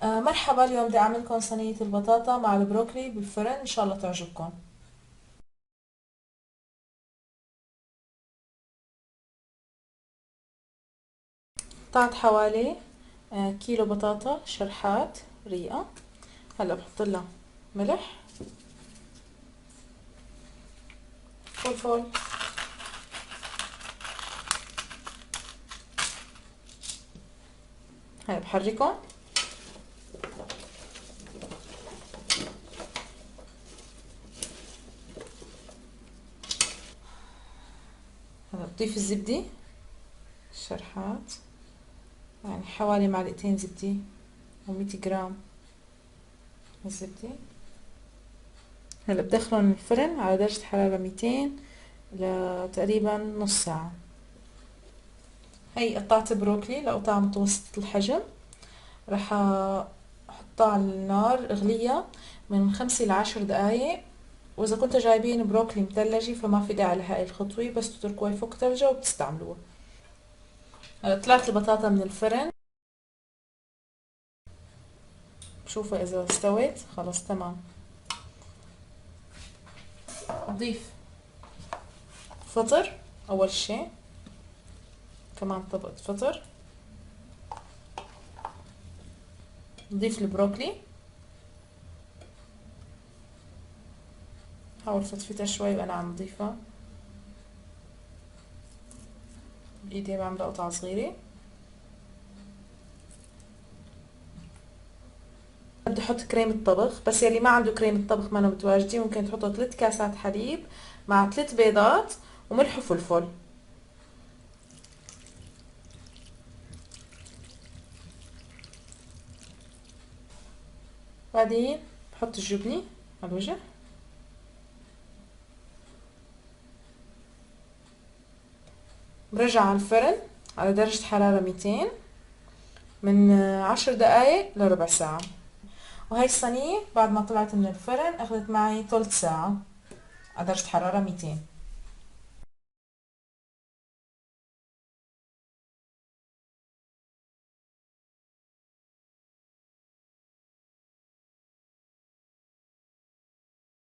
مرحبا، اليوم بدي اعملكم صينية البطاطا مع البروكلي بالفرن، ان شاء الله تعجبكم. قطعت حوالي كيلو بطاطا شرحات ريقة. هلا بحط لها ملح، فلفل، هلا بحركهم. هلا بضيف الزبدة، الشرحات، يعني حوالي معلقتين زبدة او 100 جرام من الزبدة. هلا بدخلهم الفرن على درجة حرارة 200 لتقريبا نص ساعة. هي قطعت بروكلي لقطع متوسط الحجم، راح احطها على النار اغليها من 5 ل10 دقايق. واذا كنتوا جايبين بروكلي مثلجة فما في داعي لهاي الخطوة، بس تتركوها يفك ثلجة وبتستعملوها. هلا طلعت البطاطا من الفرن، بشوفها اذا استوت خلص تمام. اضيف فطر اول شي، كمان طبقة فطر. نضيف البروكلي، حاول فتفتها شوي وانا عم نضيفها بايدي، بعمل قطعة صغيرة. بدي احط كريمة طبخ، بس يلي ما عنده كريمة طبخ ما أنا متواجدة، ممكن تحطوا 3 كاسات حليب مع 3 بيضات وملح وفلفل. بعدين بحط الجبنة على الوجه، برجع على الفرن على درجة حرارة 200 من 10 دقايق لربع ساعة. وهي الصينية بعد ما طلعت من الفرن أخذت معي ثلث ساعة على درجة حرارة 200.